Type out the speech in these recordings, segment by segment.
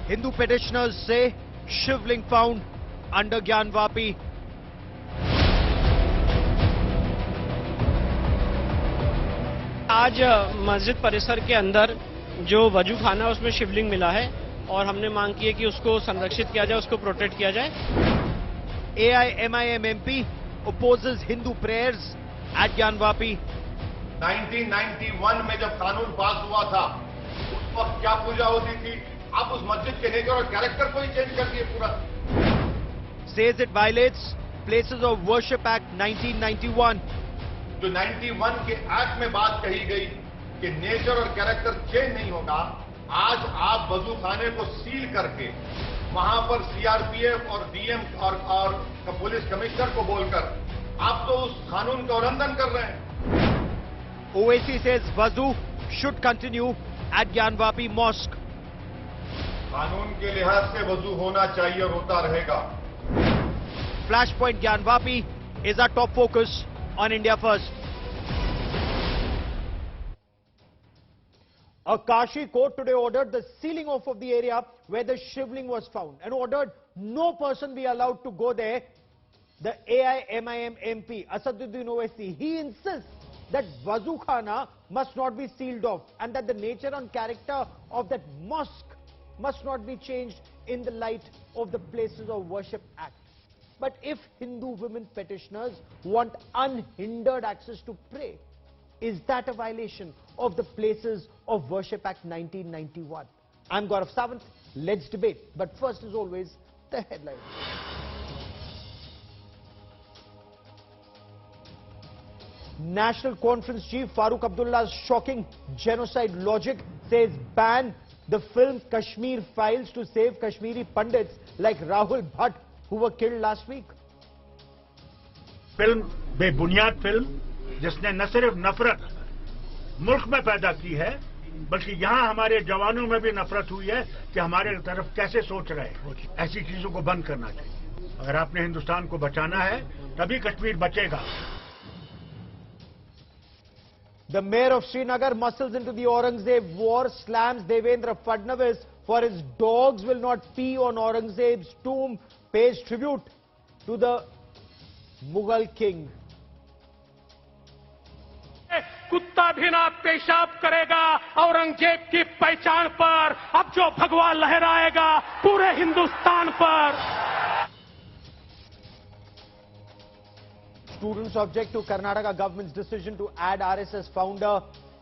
Hindu petitioners say shivling found under Gyanvapi. आज मस्जिद परिसर के अंदर जो वजू खाना है उसमें शिवलिंग मिला है और हमने मांग की है कि उसको संरक्षित किया जाए, उसको प्रोटेक्ट किया जाए। AIMIM MP opposes Hindu prayers at Gyanvapi. 1991 में जब कानून पास हुआ था उस वक्त क्या पूजा होती थी, आप उस मस्जिद के नेचर और कैरेक्टर को ही चेंज कर दिए पूरा। Says it violates Places of Worship Act 1991. जो 91 के एक्ट में बात कही गई कि नेचर और कैरेक्टर चेंज नहीं होगा, आज आप वजू खाने को सील करके वहां पर सीआरपीएफ और डीएम और पुलिस कमिश्नर को बोलकर आप तो उस कानून का उल्लंघन कर रहे हैं। OAC says Wazu should continue at Gyanvapi Mosque. कानून के लिहाज से वजू होना चाहिए और होता रहेगा। Flashpoint Gyanvapi is our top focus on India First. A Kashi court today ordered the sealing off of the area where the shivling was found and ordered no person be allowed to go there. The AIMIM MP, Asaduddin Owaisi, he insists that Wazu Khana must not be sealed off and that the nature and character of that mosque must not be changed in the light of the Places of Worship Act. But if Hindu women petitioners want unhindered access to pray, is that a violation of the Places of Worship Act 1991? I'm Gaurav Sawant. Let's debate. But first, as always, the headlines. National Conference Chief Farooq Abdullah's shocking genocide logic says ban the film Kashmir Files to save Kashmiri Pandits like Rahul Bhatt who were killed last week. Film बेबुनियाद film जिसने न सिर्फ नफरत मुल्क में पैदा की है बल्कि यहाँ हमारे जवानों में भी नफरत हुई है कि हमारे तरफ कैसे सोच रहे हैं। ऐसी चीजों को बंद करना चाहिए। अगर आपने हिंदुस्तान को बचाना है तभी कश्मीर बचेगा। The mayor of Srinagar muscles into the Aurangzeb war, slams Devendra Fadnavis for his dogs will not pee on Aurangzeb's tomb, pays tribute to the Mughal king. कुत्ता भी ना पेशाब करेगा औरंगजेब की पहचान पर, अब जो भगवा लहराएगा पूरे हिंदुस्तान पर। Students object to Karnataka government's decision to add RSS founder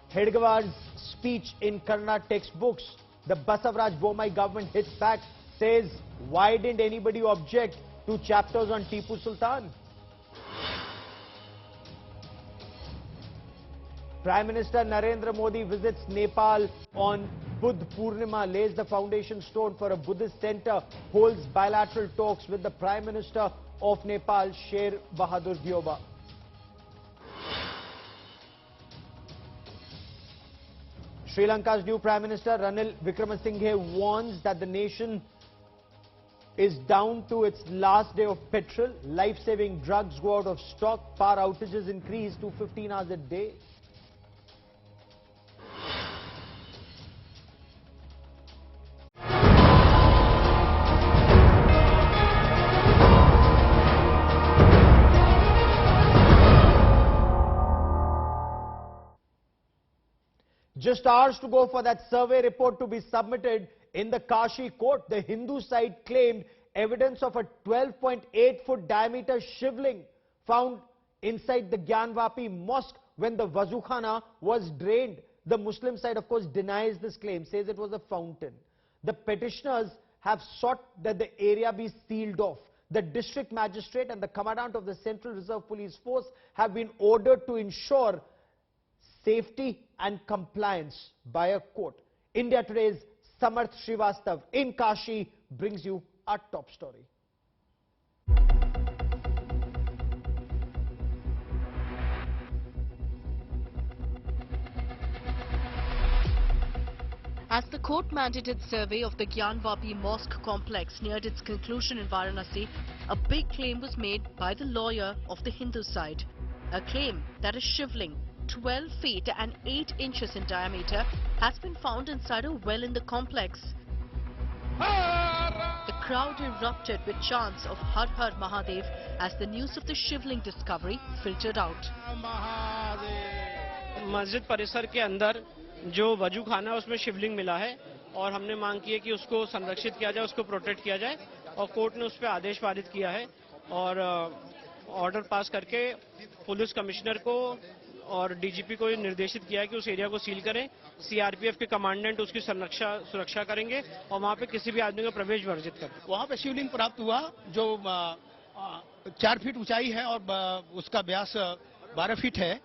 Hedgewar's speech in Kannada textbooks. The Basavaraj Bommai government hits back, says, why didn't anybody object to chapters on Tipu Sultan? Prime Minister Narendra Modi visits Nepal on Buddh Purnima, lays the foundation stone for a Buddhist center, holds bilateral talks with the Prime Minister of Nepal, Sher Bahadur Dioba. Sri Lanka's new Prime Minister Ranil Wickremesinghe warns that the nation is down to its last day of petrol. Life-saving drugs go out of stock. Power outages increase to 15 hours a day. Just hours to go for that survey report to be submitted in the Kashi court. The Hindu side claimed evidence of a 12.8-foot diameter shivling found inside the Gyanvapi Mosque when the Wazu Khana was drained. The Muslim side, of course, denies this claim, says it was a fountain. The petitioners have sought that the area be sealed off. The district magistrate and the commandant of the Central Reserve Police Force have been ordered to ensure safety and compliance by a court. India Today's Samarth Srivastav in Kashi brings you our top story. As the court-mandated survey of the Gyanvapi Mosque complex neared its conclusion in Varanasi, a big claim was made by the lawyer of the Hindu side. A claim that a shivling 12 feet and 8 inches in diameter has been found inside a well in the complex. The crowd erupted with chants of Har Har Mahadev as the news of the shivling discovery filtered out. मस्जिद परिसर के अंदर जो वजू खाना है उसमें शिवलिंग मिला है और हमने मांग की है कि उसको संरक्षित किया जाए, उसको प्रोटेक्ट किया जाए और कोर्ट ने उस पर आदेश पारित किया है और ऑर्डर पास करके पुलिस कमिश्नर को और डीजीपी को निर्देशित किया है कि उस एरिया को सील करें। सीआरपीएफ के कमांडेंट उसकी सुरक्षा करेंगे और वहां पे किसी भी आदमी का प्रवेश वर्जित करें। वहां पे शिवलिंग प्राप्त हुआ जो 4 फीट ऊंचाई है और उसका व्यास 12 फीट है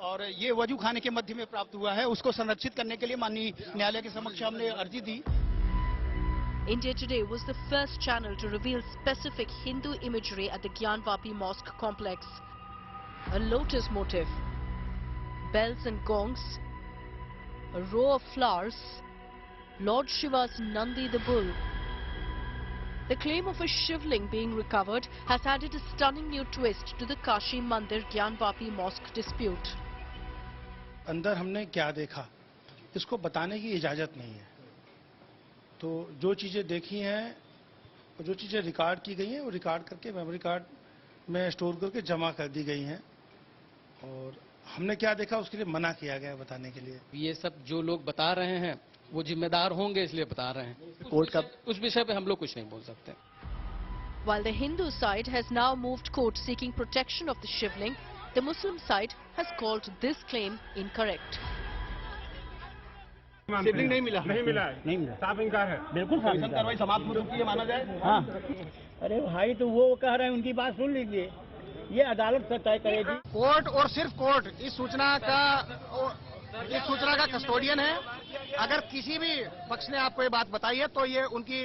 और ये वजू खाने के मध्य में प्राप्त हुआ है। उसको संरक्षित करने के लिए माननीय न्यायालय के समक्ष हमने अर्जी दी। India Today was the first channel to reveal specific Hindu imagery at the Gyanvapi Mosque complex. A lotus motif, bells and gongs, a row of flowers, Lord Shiva's Nandi the bull. The claim of a shivling being recovered has added a stunning new twist to the Kashi Mandir Gyanvapi Mosque dispute. अंदर हमने क्या देखा इसको बताने की इजाजत नहीं है, तो जो चीजें देखी हैं और जो चीजें रिकॉर्ड की गई हैं वो रिकॉर्ड करके मेमोरी कार्ड में स्टोर करके जमा कर दी गई हैं और हमने क्या देखा उसके लिए मना किया गया बताने के लिए। ये सब जो लोग बता रहे हैं वो जिम्मेदार होंगे इसलिए बता रहे हैं। कोर्ट का उस विषय पे हम लोग कुछ नहीं बोल सकते। While the Hindu side has now moved court seeking protection of the shivling, the Muslim side has called this claim incorrect. शिवलिंग नहीं मिला नहीं मिला, साफ इंकार है। बिल्कुल कार्रवाई समाप्त हो चुकी है माना जाए। हाँ, अरे भाई तो वो कह रहे हैं, उनकी बात सुन लीजिए, ये अदालत से तय करेगी। कोर्ट और सिर्फ कोर्ट इस सूचना का कस्टोडियन है। अगर किसी भी पक्ष ने आपको ये बात बताई है तो ये उनकी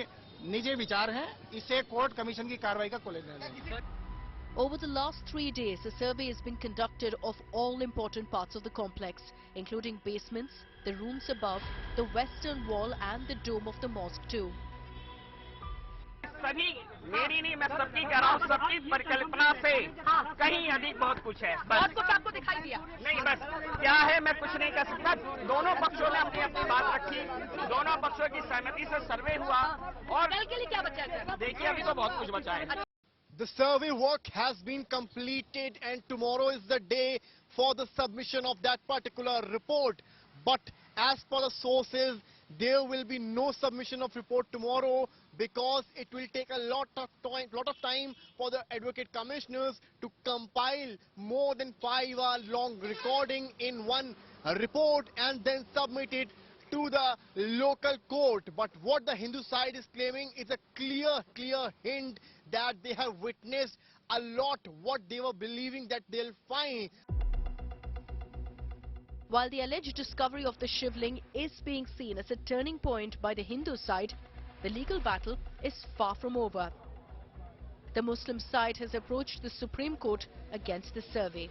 निजी विचार है, इससे कोर्ट कमीशन की कार्रवाई का कोई लेना नहीं। Over the last 3 days, a survey has been conducted of all important parts of the complex, including basements, the rooms above, the western wall and the dome of the mosque too. सभी मेरी नहीं, मैं सबकी कह रहा हूँ, सबकी परिकल्पना से कहीं अधिक बहुत कुछ है। बहुत कुछ आपको दिखाई दिया? नहीं, बस क्या है मैं कुछ नहीं कर सकता। दोनों पक्षों ने अपनी अपनी बात रखी, दोनों पक्षों की सहमति से सर्वे हुआ और कल के लिए क्या बचा है देखिए, अभी तो बहुत कुछ बचा है। The survey work has been completed and tomorrow is the day for the submission of that particular report. But as per the sources, there will be no submission of report tomorrow because it will take a lot of time for the advocate commissioners to compile more than 5-hour long recording in one report and then submit it to the local court. But what the Hindu side is claiming is a clear hint that they have witnessed a lot what they were believing that they'll find. While the alleged discovery of the shivling is being seen as a turning point by the Hindu side, the legal battle is far from over. The Muslim side has approached the Supreme Court against the survey.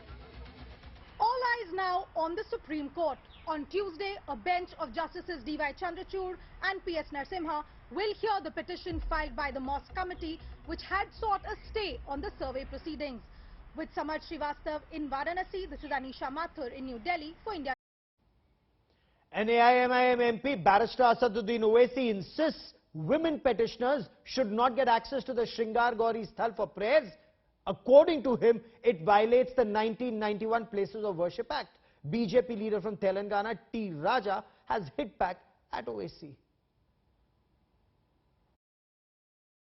All eyes now on the Supreme Court. On Tuesday, a bench of Justices D.Y. Chandrachud and P.S. Narasimha will hear the petition filed by the Mosque Committee, which had sought a stay on the survey proceedings. With Samar Srivastav in Varanasi, this is Anisha Mathur in New Delhi for India. AIMIM MP Barrister Asaduddin Owaisi insists women petitioners should not get access to the Shringar Gauri Sthal for prayers. According to him, it violates the 1991 Places of Worship Act. BJP leader from Telangana, T. Raja, has hit back at Owaisi.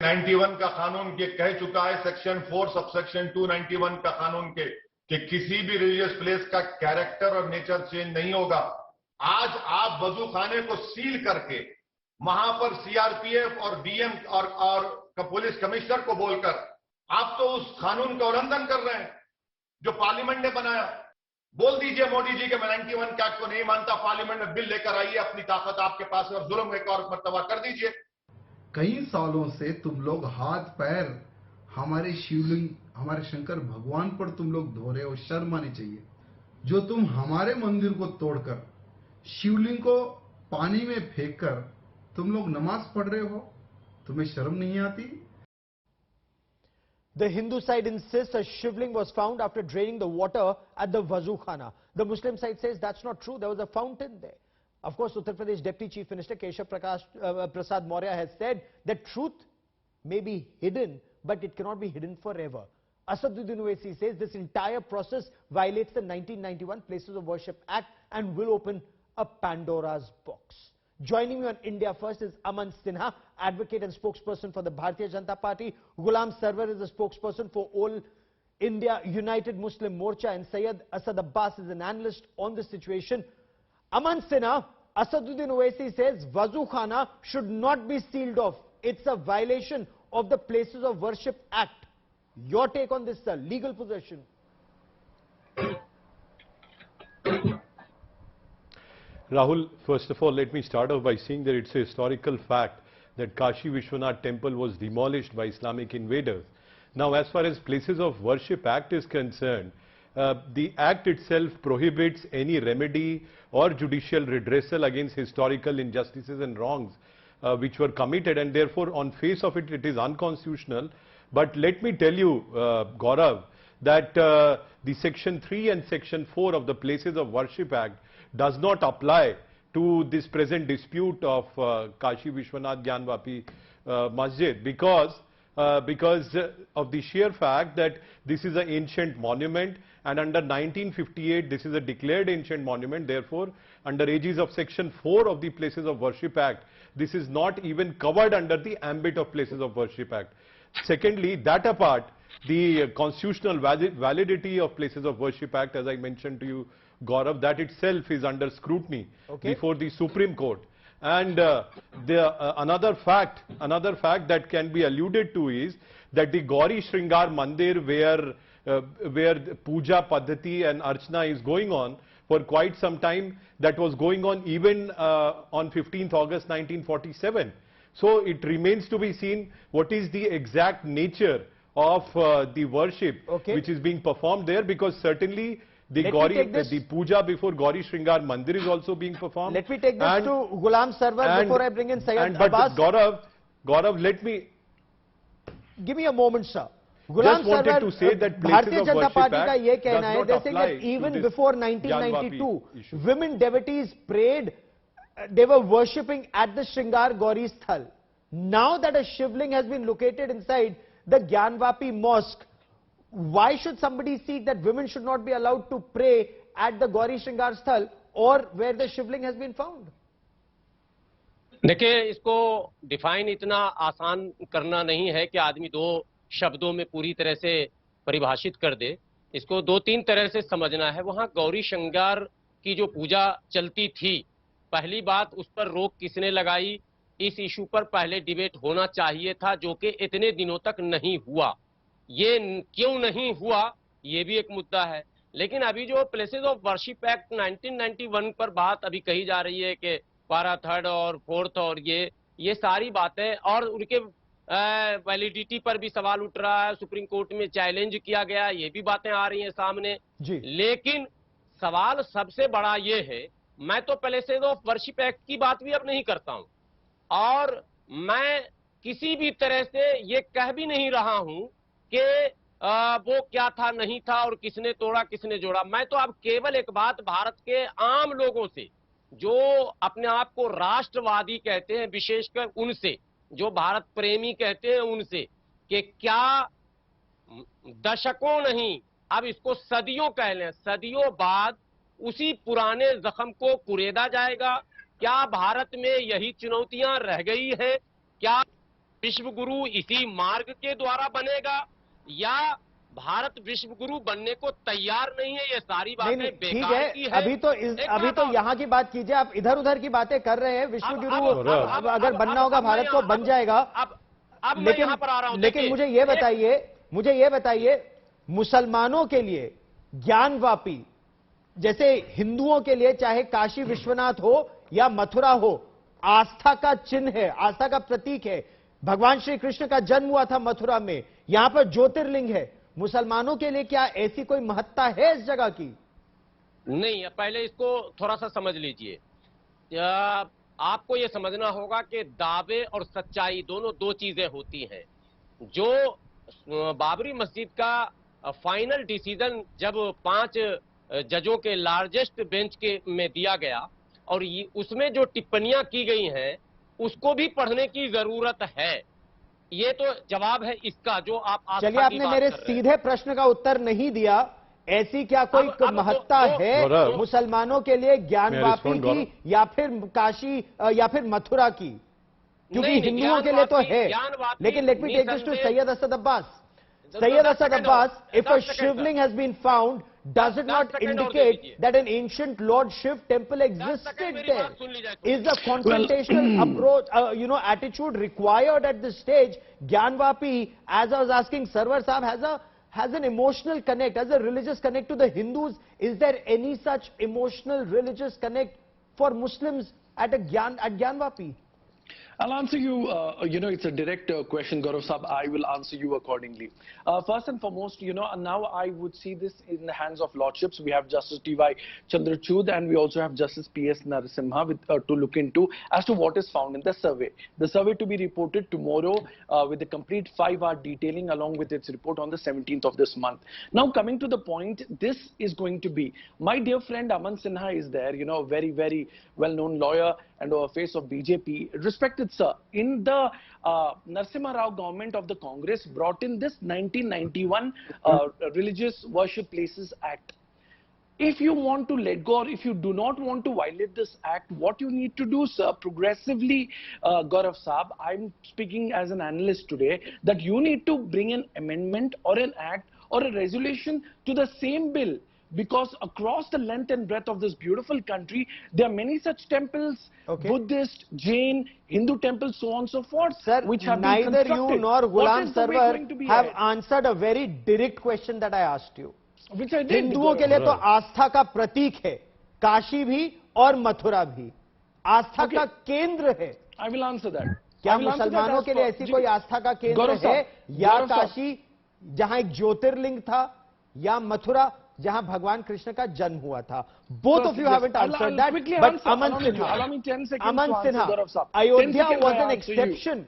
91 का कानून ये कह चुका है, section 4 subsection 291 का कानून के कि किसी भी रिलीजियस प्लेस का कैरेक्टर और नेचर चेंज नहीं होगा। आज आप वजू खाने को सील करके वहां पर सीआरपीएफ और डीएम और पुलिस कमिश्नर को बोलकर आप तो उस कानून का उल्लंघन कर रहे हैं जो पार्लियामेंट ने बनाया। बोल दीजिए मोदी जी के मैं 91 एक्ट को नहीं मानता, पार्लियामेंट में बिल लेकर आइए, अपनी ताकत आपके पास है और जुल्म एक और मर्तबा कर दीजिए। कई सालों से तुम लोग हाथ पैर हमारे शिवलिंग, हमारे शंकर भगवान पर तुम लोग धो रहे हो, शर्म आनी चाहिए। जो तुम हमारे मंदिर को तोड़कर शिवलिंग को पानी में फेंककर तुम लोग नमाज पढ़ रहे हो, तुम्हें शर्म नहीं आती? The Hindu side insists a shivling was found after draining the water at the Wazu Khana. The Muslim side says that's not true. There was a fountain there. Of course, Uttar Pradesh Deputy Chief Minister Keshav Prasad Maurya has said that truth may be hidden, but it cannot be hidden forever. Asaduddin Owaisi says this entire process violates the 1991 Places of Worship Act and will open a Pandora's box. Joining me on India First is Aman Sinha, advocate and spokesperson for the Bharatiya Janata Party. Ghulam Sarwar is the spokesperson for All India United Muslim Morcha, and Syed Asad Abbas is an analyst on the situation. Aman Sinha, Asaduddin Owaisi says Wazu Khana should not be sealed off. It's a violation of the Places of Worship Act. Your take on this, sir? Legal possession. Rahul, first of all, let me start off by saying that it's a historical fact that Kashi Vishwanath temple was demolished by Islamic invaders. Now, as far as Places of Worship Act is concerned, the Act itself prohibits any remedy or judicial redressal against historical injustices and wrongs which were committed, and therefore on face of it, it is unconstitutional. But let me tell you, Gaurav, that the Section 3 and Section 4 of the Places of Worship Act does not apply to this present dispute of Kashi Vishwanath Gyanvapi Masjid because of the sheer fact that this is an ancient monument, and under 1958 this is a declared ancient monument. Therefore, under aegis of Section 4 of the Places of Worship Act, this is not even covered under the ambit of Places of Worship Act. Secondly, that apart, the constitutional validity of Places of Worship Act, as I mentioned to you, Gaurav, that itself is under scrutiny before the Supreme Court. And another fact that can be alluded to is that the Gauri Shringar Mandir, where Puja Paddhati and Archana is going on for quite some time, that was going on even on 15th August 1947. So it remains to be seen what is the exact nature of the worship which is being performed there, because certainly the puja before Gauri Shringar Mandir is also being performed. Let me take this to Ghulam Sarwar before I bring in Syed Abbas. Gaurav, let me... Give me a moment, sir. Just wanted to say that Places of Worship Act does not apply that even before 1992, women devotees prayed, they were worshipping at the Shringar Gauri Sthal. Now that a shivling has been located inside the Gyanvapi Mosque, why should somebody seek that women should not be allowed to pray at the Gauri Shringar Sthal or where the shivling has been found? देखिए, इसको define इतना आसान करना नहीं है कि आदमी दो शब्दों में पूरी तरह से परिभाषित कर दे। इसको दो तीन तरह से समझना है। वहां गौरी श्रृंगार की जो पूजा चलती थी, पहली बात उस पर रोक किसने लगाई, इस इशू पर पहले डिबेट होना चाहिए था, जो कि इतने दिनों तक नहीं हुआ। ये क्यों नहीं हुआ, ये भी एक मुद्दा है। लेकिन अभी जो प्लेसेस ऑफ वर्शिप एक्ट 1991 पर बात अभी कही जा रही है कि पारा 3rd और 4th और ये सारी बातें, और उनके वैलिडिटी पर भी सवाल उठ रहा है, सुप्रीम कोर्ट में चैलेंज किया गया, ये भी बातें आ रही हैं सामने जी। लेकिन सवाल सबसे बड़ा ये है, मैं तो प्लेसेस ऑफ वर्शिप एक्ट की बात भी अब नहीं करता हूं, और मैं किसी भी तरह से ये कह भी नहीं रहा हूं कि वो क्या था नहीं था और किसने तोड़ा किसने जोड़ा। मैं तो अब केवल एक बात भारत के आम लोगों से, जो अपने आप को राष्ट्रवादी कहते हैं, विशेषकर उनसे, जो भारत प्रेमी कहते हैं, उनसे, कि क्या दशकों नहीं, अब इसको सदियों कह लें, सदियों बाद उसी पुराने जख्म को कुरेदा जाएगा? क्या भारत में यही चुनौतियां रह गई है? क्या विश्व गुरु इसी मार्ग के द्वारा बनेगा, या भारत विश्व गुरु बनने को तैयार नहीं है? ये सारी बातें बेकार की है। अभी तो यहाँ की बात कीजिए, आप इधर उधर की बातें कर रहे हैं। विश्व गुरु अगर बनना होगा भारत को बन जाएगा। लेकिन मुझे ये बताइए, मुसलमानों के लिए ज्ञानवापी जैसे हिंदुओं के लिए चाहे काशी विश्वनाथ हो या मथुरा हो, आस्था का चिन्ह है, आस्था का प्रतीक है। भगवान श्री कृष्ण का जन्म हुआ था मथुरा में, यहां पर ज्योतिर्लिंग है। मुसलमानों के लिए क्या ऐसी कोई महत्ता है इस जगह की? नहीं, पहले इसको थोड़ा सा समझ लीजिए। आपको यह समझना होगा कि दावे और सच्चाई दोनों दो चीजें होती हैं। जो बाबरी मस्जिद का फाइनल डिसीजन जब 5 जजों के लार्जेस्ट बेंच में दिया गया, और उसमें जो टिप्पणियां की गई हैं उसको भी पढ़ने की जरूरत है। ये तो जवाब है इसका जो आप आस्था चलिए, की आपने बात मेरे कर रहे हैं। सीधे प्रश्न का उत्तर नहीं दिया। ऐसी क्या कोई अब महत्ता है मुसलमानों के लिए ज्ञानवापी की या फिर काशी या फिर मथुरा की? क्योंकि हिंदुओं के लिए तो है, लेकिन let me take this to Sayyid Asad Abbas. Sayyid Asad Abbas, if a shivling has been found, does it not indicate that an ancient Lord Shiv temple existed there? Is a confrontational approach, attitude required at this stage? Gyanvapi, as I was asking Sarwar Sahab, has an emotional connect, has a religious connect to the Hindus. Is there any such emotional religious connect for Muslims at Gyanvapi? I'll answer you, it's a direct question, Gaurav Sahab. I will answer you accordingly. First and foremost, now I would see this in the hands of lordships. We have Justice D.Y. Chandrachud and we also have Justice P.S. Narasimha to look into as to what is found in the survey. The survey to be reported tomorrow with a complete 5-hour detailing along with its report on the 17th of this month. Now coming to the point, this is going to be, my dear friend Aman Sinha is there, very, very well-known lawyer and a face of BJP. Respected sir, in the Narasimha Rao government of the Congress brought in this 1991 Religious Worship Places Act. If you want to let go or if you do not want to violate this act, what you need to do, sir, progressively, Gaurav Saab, I'm speaking as an analyst today, that you need to bring an amendment or an act or a resolution to the same bill. Because across the length and breadth of this beautiful country, there are many such temples, Buddhist, Jain, Hindu temples, so on and so forth, Sir, which have neither been constructed. you nor Ghulam Sarwar have ahead? answered a very direct question that I asked you. Which I did. हिंदुओं के लिए तो आस्था का प्रतीक है काशी भी और मथुरा भी, आस्था का केंद्र है. I will answer that. क्या मुसलमानों के लिए ऐसी कोई आस्था का केंद्र है, या काशी जहां एक ज्योतिर्लिंग था, या मथुरा जहां भगवान कृष्ण का जन्म हुआ था? Both of you haven't answered that. But Aman Sinha, Ayodhya was an exception.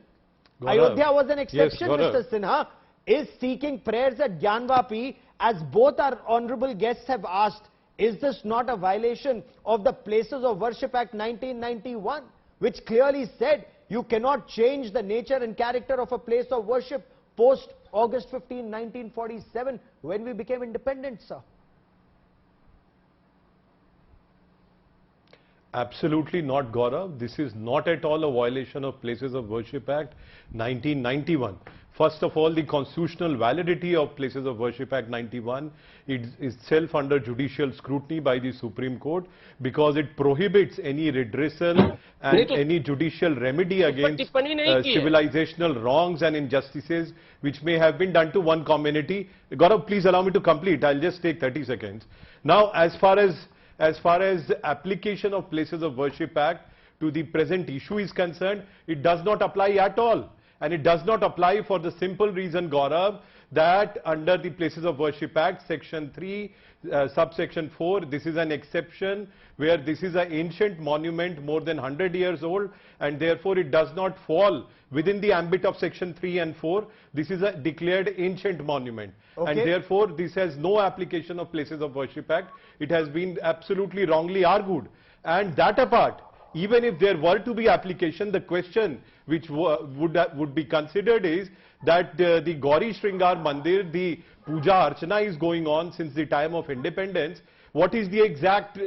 Ayodhya was an exception, Mr. Sinha. Is seeking prayers at Gyanvapi, as both our honorable guests have asked, is this not a violation of the Places of Worship Act 1991, which clearly said you cannot change the nature and character of a place of worship post August 15, 1947, when we became independent, sir? Absolutely not, Gaurav. This is not at all a violation of Places of Worship Act 1991. First of all, the constitutional validity of Places of Worship Act 91 is itself under judicial scrutiny by the Supreme Court, because it prohibits any redressal and any judicial remedy against civilizational wrongs and injustices which may have been done to one community. Gaurav, please allow me to complete. I'll just take 30 seconds. Now, as far as the application of Places of Worship Act to the present issue is concerned, it does not apply at all. And it does not apply for the simple reason, Gaurav, that under the Places of Worship Act, Section 3, subsection 4, this is an exception where this is an ancient monument more than 100 years old, and therefore it does not fall within the ambit of Section 3 and 4. This is a declared ancient monument. And therefore this has no application of Places of Worship Act. It has been absolutely wrongly argued. And that apart, even if there were to be application, the question which would be considered is that the Gauri Shringar Mandir, the Puja Archana is going on since the time of independence. What is the exact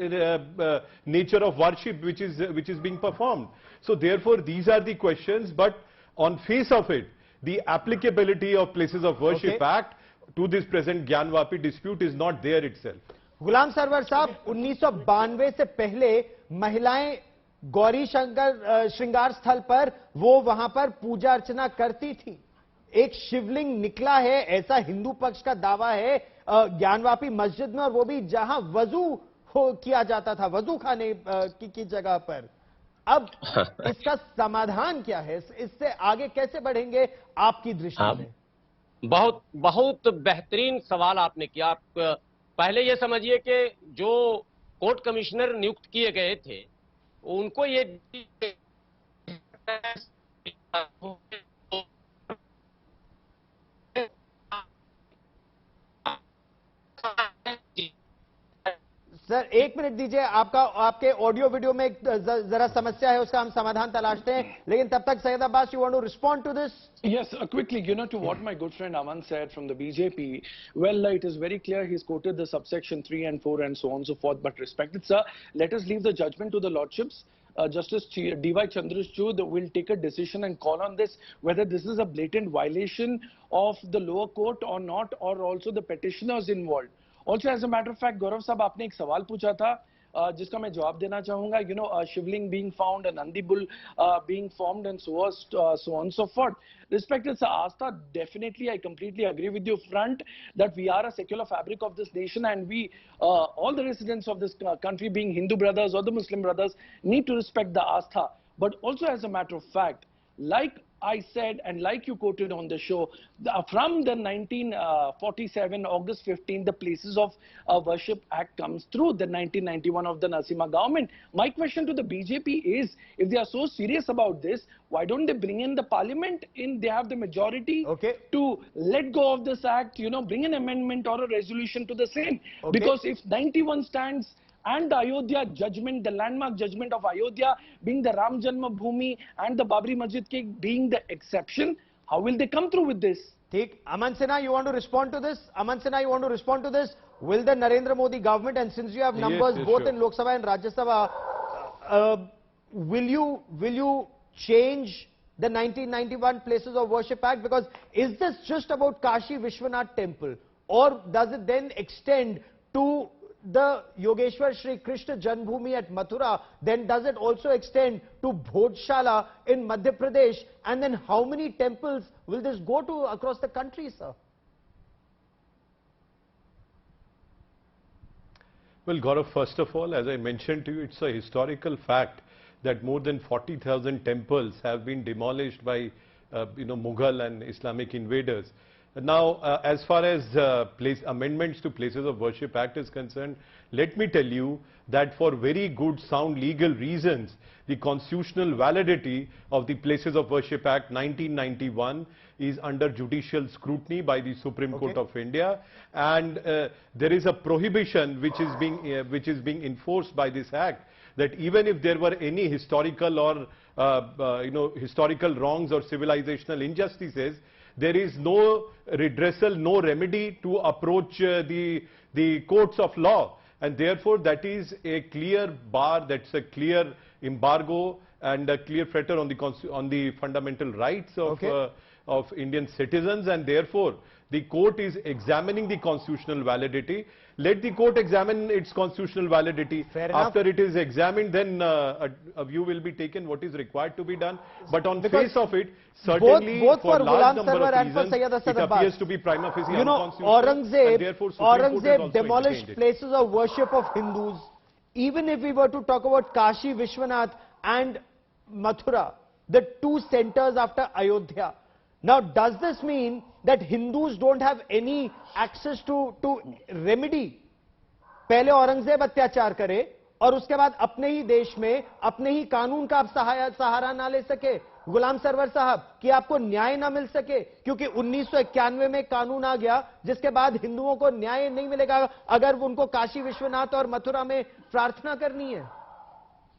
nature of worship which is being performed? So therefore these are the questions, but on face of it, the applicability of Places of Worship Act to this present Gyanvapi dispute is not there itself. Ghulam Sarwar sahab, 1992 से पहले महिलाएं गौरी श्रृंगार स्थल पर वो वहां पर पूजा अर्चना करती थी. एक शिवलिंग निकला है, ऐसा हिंदू पक्ष का दावा है ज्ञानवापी मस्जिद में, और वो भी जहां वजू किया जाता था, वजू खाने की जगह पर. अब इसका समाधान क्या है? इससे आगे कैसे बढ़ेंगे आपकी दृष्टि से? बहुत बेहतरीन सवाल आपने किया. आप पहले ये समझिए कि जो कोर्ट कमिश्नर नियुक्त किए गए थे उनको ये सर 1 मिनट दीजिए, आपके ऑडियो वीडियो में जरा समस्या है, उसका हम समाधान तलाशते हैं, लेकिन तब तक Syed Abbas, you want to respond to this? Yes, quickly, to what my good friend Aman said from the BJP, well, it is very clear he's quoted the subsection 3 and 4 and so on and so forth, but respected sir, let us leave the judgment to the lordships. Justice D.Y. Chandrachud will take a decision and call on this, whether this is a blatant violation of the lower court or not, or also the petitioners involved. Also, as a matter of fact, Gaurav sahab, आपने एक सवाल पूछा था, जिसका मैं जवाब देना चाहूंगा. A shivling being found, a Nandi bull being formed, and so on and so forth. Respected sir, Astha, definitely I completely agree with you front that we are a secular fabric of this nation, and we, all the residents of this country, being Hindu brothers or the Muslim brothers, need to respect the Astha. But also, as a matter of fact, like I said, and like you quoted on the show, from the 1947, August 15, the Places of Worship Act comes through, the 1991 of the Narsima government. My question to the BJP is, if they are so serious about this, why don't they bring in the parliament in? They have the majority to let go of this act, bring an amendment or a resolution to the same. Because if 91 stands, and the Ayodhya judgment, the landmark judgment of Ayodhya being the Ram Janma Bhoomi and the Babri Masjid being the exception, how will they come through with this? Aman Sinha, you want to respond to this? Aman Sinha, you want to respond to this? Will the Narendra Modi government, and since you have numbers both in Lok Sabha and Rajya Sabha, will you change the 1991 Places of Worship Act? Because is this just about Kashi Vishwanath Temple, or does it then extend to the Yogeshwar Shri Krishna Janmabhoomi at Mathura? Then does it also extend to Bhodshala in Madhya Pradesh? And then how many temples will this go to across the country, sir? Well, Gaurav, first of all, as I mentioned to you, it's a historical fact that more than 40,000 temples have been demolished by Mughal and Islamic invaders. Now, as far as amendments to Places of Worship Act is concerned, let me tell you that for very good sound legal reasons, the constitutional validity of the Places of Worship Act 1991 is under judicial scrutiny by the Supreme Court of India, and there is a prohibition which is being enforced by this act, that even if there were any historical or historical wrongs or civilizational injustices, there is no redressal, no remedy to approach the courts of law, and therefore that is a clear bar, that's a clear embargo and a clear fetter on the fundamental rights of Indian citizens, and therefore the court is examining the constitutional validity. Let the court examine its constitutional validity. After it is examined, then a view will be taken what is required to be done. But on face of it, certainly both for large number of and for reasons, it appears to be prima facie unconstitutional. Aurangzeb demolished places of worship of Hindus. Even if we were to talk about Kashi Vishwanath and Mathura, the two centers after Ayodhya. Now, does this mean that Hindus don't have any access to remedy? पहले औरंगजेब अत्याचार करे और उसके बाद अपने ही देश में अपने ही कानून का आप सहारा ना ले सके, गुलाम सरवर साहब, कि आपको न्याय ना मिल सके, क्योंकि 1991 में कानून आ गया जिसके बाद हिंदुओं को न्याय नहीं मिलेगा अगर उनको काशी विश्वनाथ और मथुरा में प्रार्थना करनी है.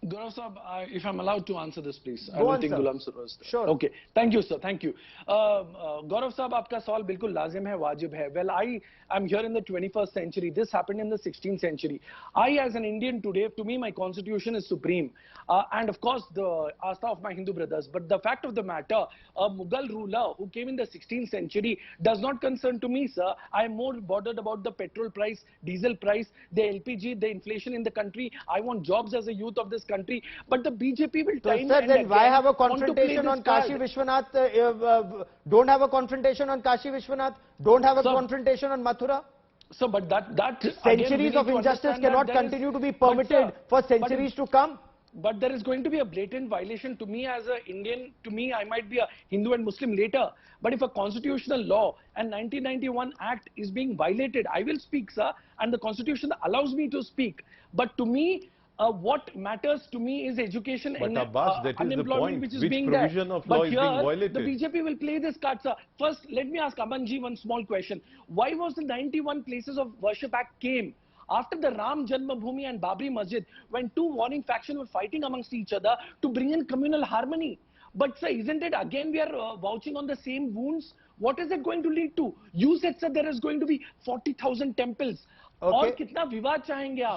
Gaurav sahab, if I'm allowed to answer this, please. I Go don't on, think sir. Gulam sir was there. Sure. Okay. Thank you, sir. Thank you. Gaurav sahab, आपका सवाल बिल्कुल लाजिम है, वाजिब है. Well, I am here in the 21st century. This happened in the 16th century. I, as an Indian today, to me, my constitution is supreme. And of course, the Astha of my Hindu brothers. But the fact of the matter, a Mughal ruler who came in the 16th century does not concern to me, sir. I am more bothered about the petrol price, diesel price, the LPG, the inflation in the country. I want jobs as a youth of this country. But the BJP will time sir, and then why again have a want to play confrontation this on card. Kashi Vishwanath? Don't have a confrontation on Kashi Vishwanath. Don't have a confrontation on Mathura. So, but that centuries of injustice cannot continue to be permitted for centuries to come. But there is going to be a blatant violation. To me, as an Indian, to me, I might be a Hindu and Muslim later. But if a constitutional law and 1991 Act is being violated, I will speak, sir. And the Constitution allows me to speak. But to me, what matters to me is education and unemployment, which is being there. But here, the BJP will play this card, sir. First, let me ask Aman ji one small question. Why was the 91 Places of Worship Act came after the Ram Janmabhoomi and Babri Masjid, when two warring factions were fighting amongst each other to bring in communal harmony. But sir, isn't it again we are vouching on the same wounds? What is it going to lead to? You said, sir, there is going to be 40,000 temples. Okay.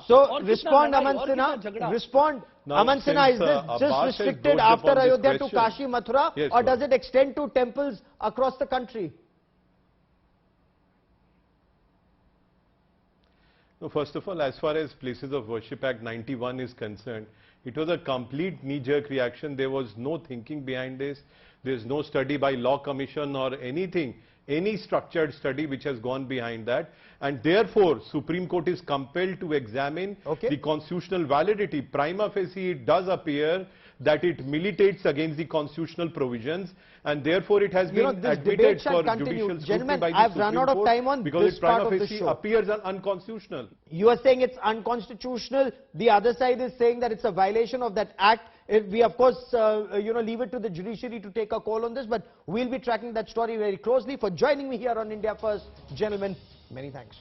So respond, Aman Sinha. Respond. Now, Aman Sinha, is this just Abbas restricted has after dodged upon this Ayodhya to question. Kashi, Mathura, Yes, or sir. does it extend to temples across the country? No, first of all, as far as Places of Worship Act 91 is concerned, it was a complete knee-jerk reaction. There was no thinking behind this. There's no study by Law Commission or anything, any structured study which has gone behind that. And therefore, Supreme Court is compelled to examine the constitutional validity. Prima facie, it does appear that it militates against the constitutional provisions, and therefore it has been admitted for judicial scrutiny by the I've Supreme run out of Court time on because this it part prima of the facie show. appears unconstitutional. You are saying it's unconstitutional. The other side is saying that it's a violation of that act. We of course, leave it to the judiciary to take a call on this, but we'll be tracking that story very closely. For joining me here on India First, gentlemen, many thanks.